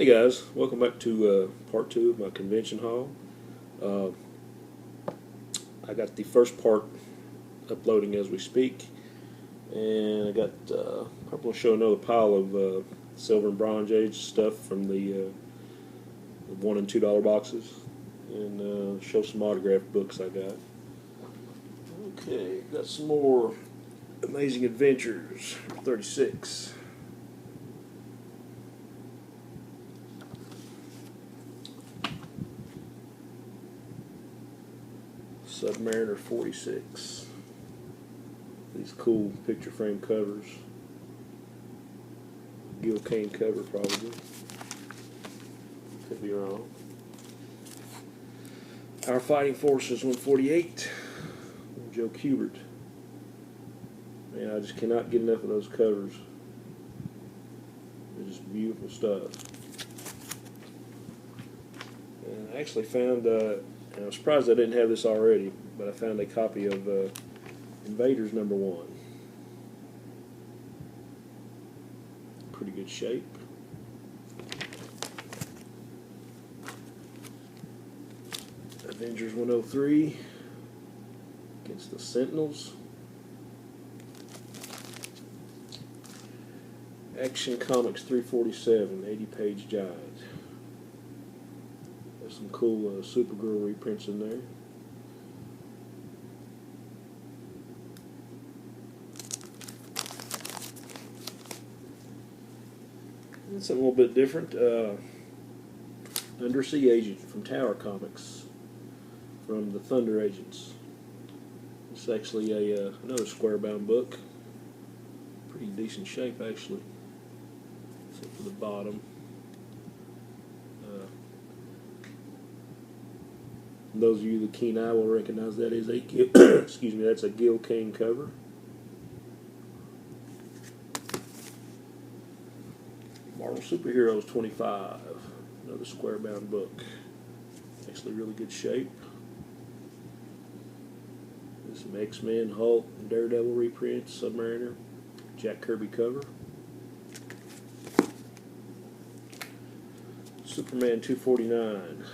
Hey guys, welcome back to part 2 of my convention haul. I got the first part uploading as we speak, and I got probably going to show another pile of Silver and Bronze Age stuff from the $1 and $2 boxes, and show some autographed books I got. Okay, got some more Amazing Adventures 36. Submariner 46. These cool picture frame covers. Gil Kane cover, probably. Could be wrong. Our Fighting Forces 148. Joe Kubert. Man, I just cannot get enough of those covers. They're just beautiful stuff. And I actually found, and I'm surprised I didn't have this already, but I found a copy of Invaders #1. Pretty good shape. Avengers 103 against the Sentinels. Action Comics 347, 80-page guide. There's some cool Supergirl reprints in there. And something a little bit different. Undersea Agent from Tower Comics, from the Thunder Agents. It's actually another square-bound book. Pretty decent shape, actually, except for the bottom. Those of you with a keen eye will recognize that is a excuse me, that's a Gil Kane cover. Marvel Superheroes 25, another square-bound book. Actually, really good shape. There's some X-Men, Hulk, and Daredevil reprints, Submariner, Jack Kirby cover. Superman 249.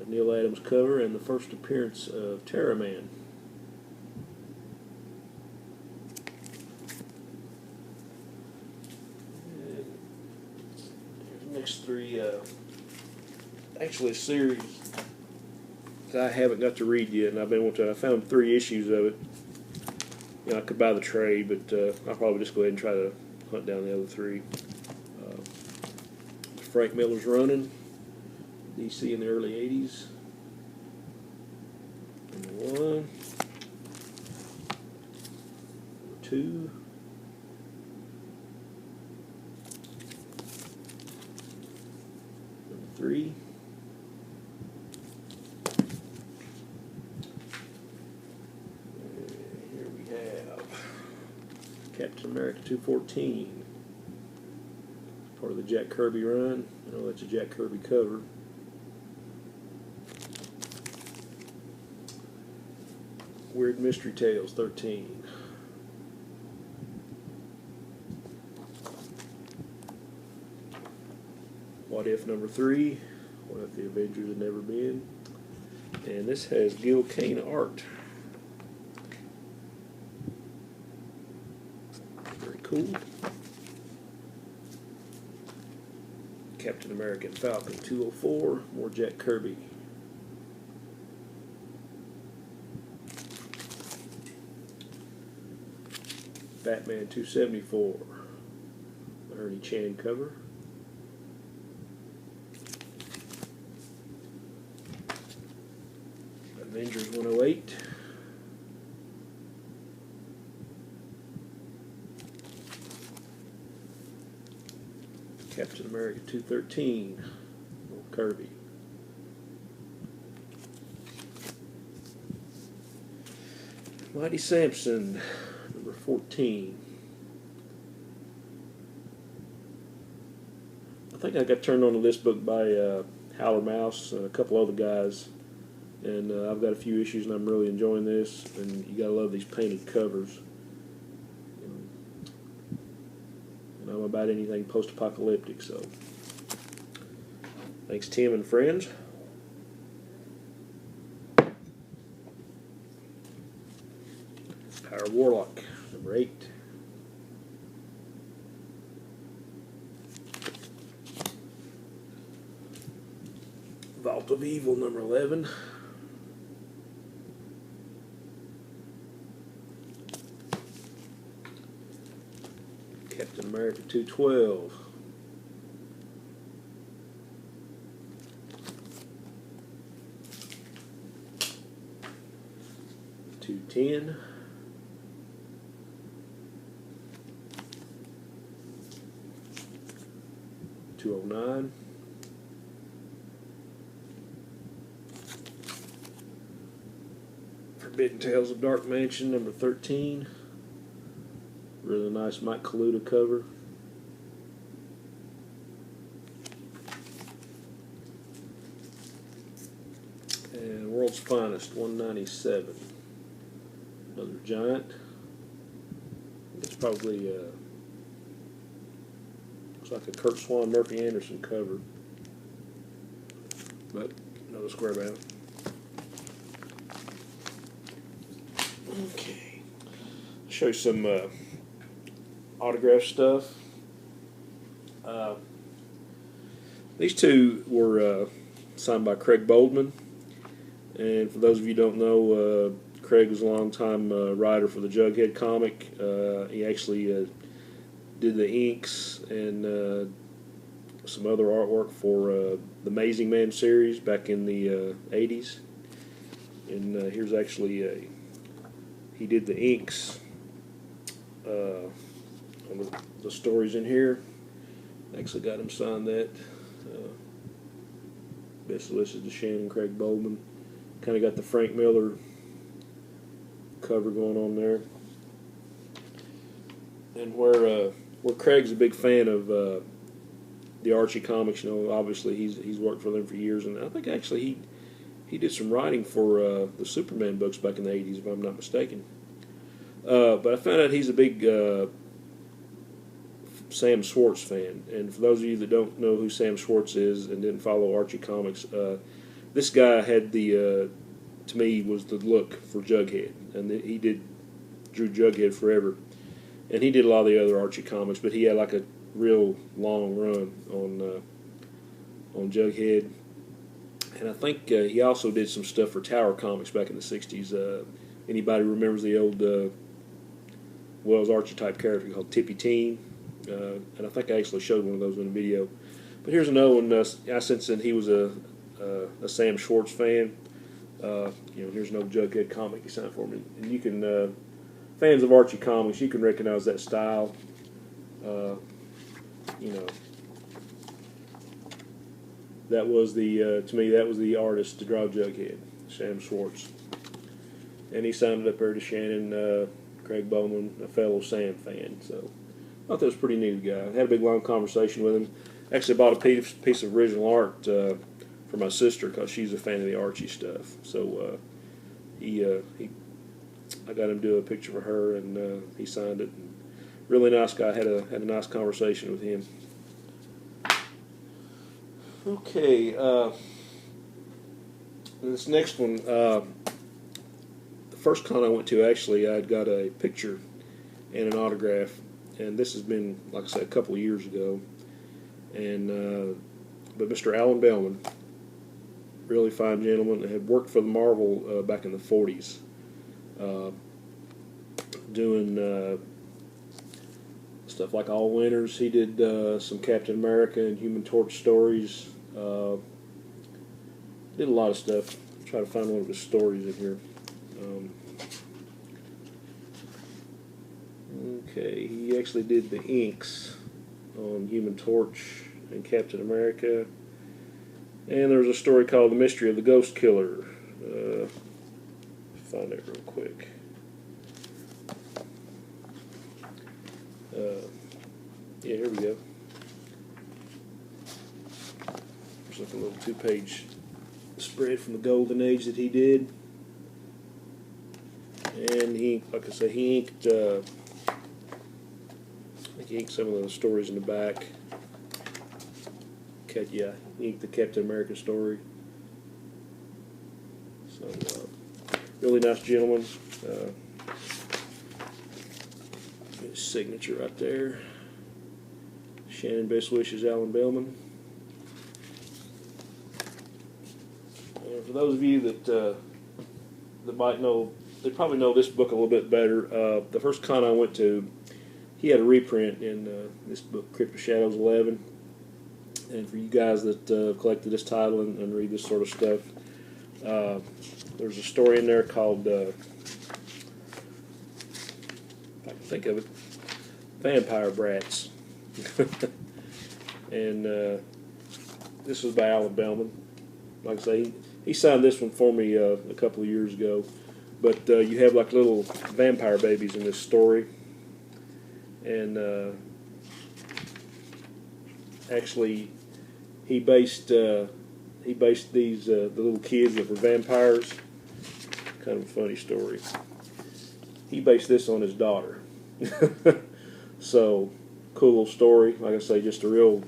Neil Adams cover and the first appearance of Terra Man. And the next three, actually a series that I haven't got to read yet, and I've been wanting to. I found 3 issues of it. You know, I could buy the trade, but I'll probably just go ahead and try to hunt down the other 3. Frank Miller's Running. DC in the early 80s. Number 1. Number 2. Number 3. And here we have Captain America 214. Part of the Jack Kirby run. I know that's a Jack Kirby cover. Weird Mystery Tales 13. What If number 3. What If the Avengers Had Never Been. And this has Gil Kane art. Very cool. Captain America and Falcon 204. More Jack Kirby. Batman 274, Ernie Chan cover. Avengers 108. Captain America 213, Kirby. Mighty Samson. 14. I think I got turned on to this book by Howler Mouse and a couple other guys, and I've got a few issues and I'm really enjoying this, and you gotta love these painted covers. And I'm about anything post-apocalyptic. So, thanks, Tim and friends. Power Warlock, number 8. Vault of Evil, number 11. Captain America 212. $210. $209. Forbidden Tales of Dark Mansion, number 13. Really nice Mike Kaluta cover. And World's Finest, 197. Another giant. It's probably looks like a Kurt Swan Murphy Anderson cover, but another square bound. Okay, I'll show you some autograph stuff. These two were signed by Craig Boldman, and for those of you who don't know, Craig was a long-time writer for the Jughead comic. He actually did the inks and some other artwork for the Amazing Man series back in the 80s. And here's actually he did the inks on the stories in here. Actually got him sign that. Best wishes to Shannon Craig Boldman. Kind of got the Frank Miller cover going on there. And where Craig's a big fan of the Archie comics, you know, obviously he's worked for them for years, and I think actually he did some writing for the Superman books back in the 80s, if I'm not mistaken. But I found out he's a big Sam Schwartz fan, and for those of you that don't know who Sam Schwartz is and didn't follow Archie comics, this guy had the to me was the look for Jughead, and he drew Jughead forever, and he did a lot of the other Archie comics, but he had like a real long run on Jughead, and I think he also did some stuff for Tower Comics back in the 60s. Anybody remembers the old Wells Archie type character called Tippy Teen? And I think I actually showed one of those in a video. But here's another one. I sensed that he was a Sam Schwartz fan. Here's no Jughead comic he signed for me. And you can, fans of Archie comics, you can recognize that style. That was the to me that was the artist to draw Jughead, Sam Schwartz. And he signed it up there to Shannon Craig Bowman, a fellow Sam fan. So I thought that was a pretty neat guy. I had a big long conversation with him. Actually bought a piece of original art for my sister because she's a fan of the Archie stuff. So I got him to do a picture for her, and he signed it. And really nice guy. Had a nice conversation with him. Okay, this next one. The first con I went to, actually, I'd got a picture and an autograph, and this has been, like I said, a couple of years ago. And but Mr. Alan Bellman, really fine gentleman, had worked for the Marvel back in the 40s, doing stuff like All Winners. He did some Captain America and Human Torch stories. Did a lot of stuff. Try to find one of his stories in here. Okay, he actually did the inks on Human Torch and Captain America. And there's a story called The Mystery of the Ghost Killer. Find it real quick. Yeah, here we go. There's like a little 2-page spread from the Golden Age that he did. And he, like I say, he inked, I think he he inked some of the stories in the back. Yeah, he inked the Captain America story. So, really nice gentleman. His signature right there. Shannon, best wishes, Alan Bellman. And for those of you that might know, they probably know this book a little bit better. The first con I went to, he had a reprint in this book, Crypt of Shadows 11. And for you guys that collected this title and read this sort of stuff, there's a story in there called, if I can think of it, Vampire Brats. And this was by Alan Bellman. Like I say, he signed this one for me a couple of years ago. But you have like little vampire babies in this story. And actually, he based these the little kids that were vampires. Kind of a funny story. He based this on his daughter. So, cool little story. Like I say, just a real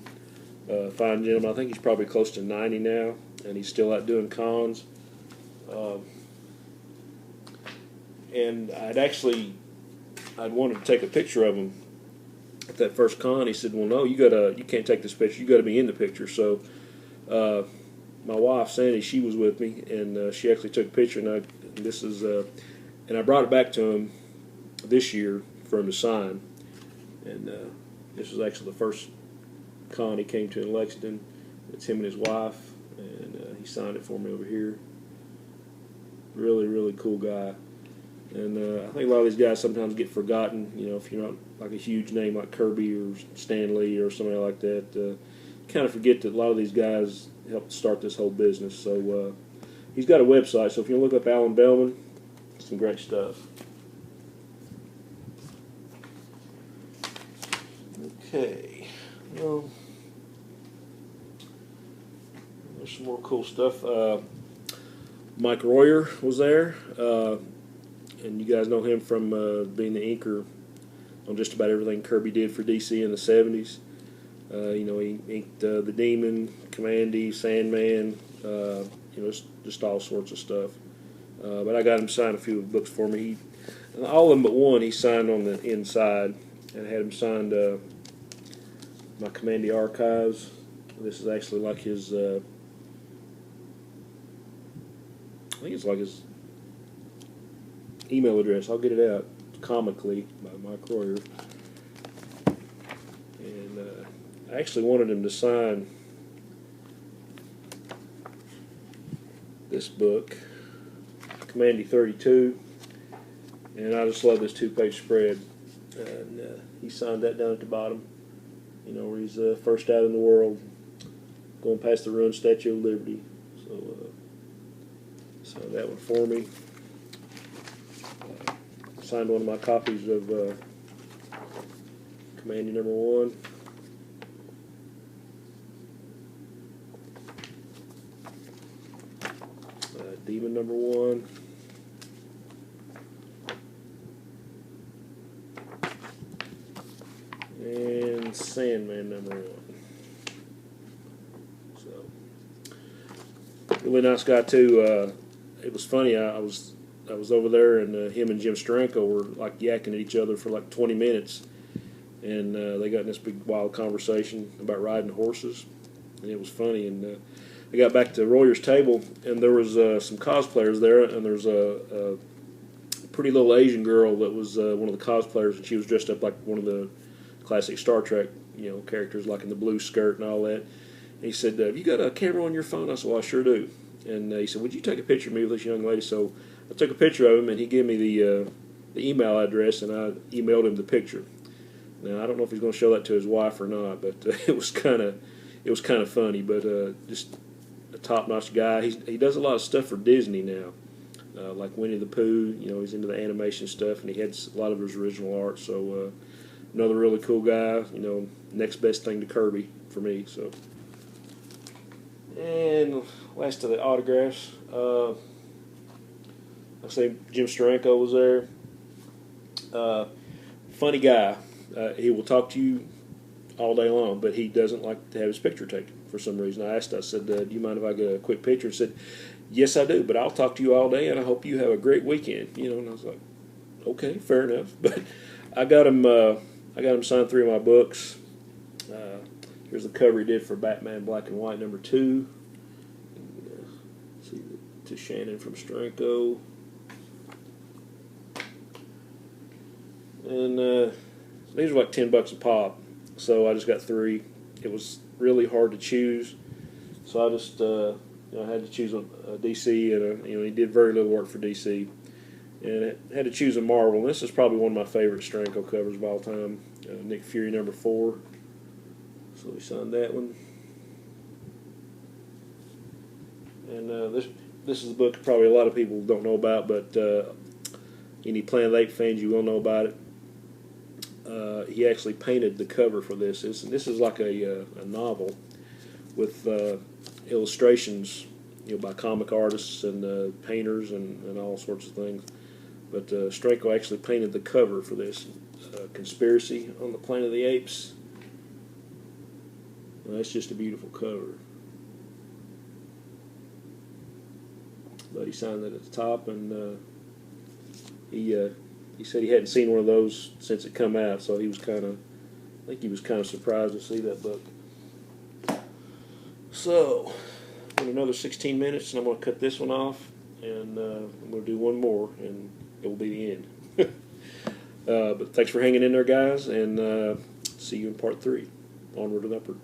fine gentleman. I think he's probably close to 90 now, and he's still out doing cons. And I'd wanted to take a picture of him at that first con. He said, "Well, no, you can't take this picture. You got to be in the picture." So, my wife Sandy, she was with me, and she actually took a picture. And I brought it back to him this year for him to sign. And this was actually the first con he came to in Lexington. It's him and his wife, and he signed it for me over here. Really, really cool guy. And I think a lot of these guys sometimes get forgotten. You know, if you're not like a huge name like Kirby or Stan Lee or somebody like that, kind of forget that a lot of these guys helped start this whole business. So he's got a website. So if you look up Alan Bellman, some great stuff. Okay, well, there's some more cool stuff. Mike Royer was there, and you guys know him from being the inker on just about everything Kirby did for DC in the 70s. You know, he inked The Demon, Commandy, Sandman, you know, just all sorts of stuff. But I got him sign a few books for me. All of them but one he signed on the inside, and I had him signed my Commandy Archives. This is actually like his, I think it's like his email address. I'll get it out. Comically by Mike Royer. And I actually wanted him to sign this book, Commandy 32, and I just love this two-page spread. And he signed that down at the bottom. You know, where he's first out in the world, going past the ruined Statue of Liberty. So that one for me. Signed one of my copies of Commandy number 1. Demon number 1. And Sandman number 1. So, really nice guy too. It was funny. I was over there, and him and Jim Steranko were like yakking at each other for like 20 minutes, and they got in this big wild conversation about riding horses, and it was funny. And I got back to Royer's table, and there was some cosplayers there, and there's a pretty little Asian girl that was one of the cosplayers, and she was dressed up like one of the classic Star Trek, you know, characters, like in the blue skirt and all that. And he said, "Have you got a camera on your phone?" I said, "Well, I sure do." And he said, "Would you take a picture of me with this young lady?" So I took a picture of him, and he gave me the email address, and I emailed him the picture. Now I don't know if he's going to show that to his wife or not, but it was kind of funny. But just a top-notch guy. He does a lot of stuff for Disney now, like Winnie the Pooh. You know, he's into the animation stuff, and he has a lot of his original art. So another really cool guy. You know, next best thing to Kirby for me. So. And last of the autographs, I say Jim Steranko was there. Funny guy. He will talk to you all day long, but he doesn't like to have his picture taken for some reason. I said, do you mind if I get a quick picture? He said, yes, I do, but I'll talk to you all day, and I hope you have a great weekend. And I was like, okay, fair enough. But I got him sign 3 of my books. Here's the cover he did for Batman Black and White #2. See, to Shannon from Stranko. And these were like $10 a pop, so I just got 3. It was really hard to choose, so I just I had to choose a DC, and he did very little work for DC, and I had to choose a Marvel. And this is probably one of my favorite Stranko covers of all time, Nick Fury #4. So we signed that one, and this is a book probably a lot of people don't know about, but any Planet of the Apes fans, you will know about it. He actually painted the cover for this. This is like a novel with illustrations, by comic artists and painters and all sorts of things. But Stranko actually painted the cover for this, Conspiracy on the Planet of the Apes. Well, that's just a beautiful cover. But he signed it at the top, and he said he hadn't seen one of those since it come out, so he was kind of surprised to see that book. So, in another 16 minutes, and I'm going to cut this one off, and I'm going to do one more, and it will be the end. But thanks for hanging in there, guys, and see you in part 3. Onward and upward.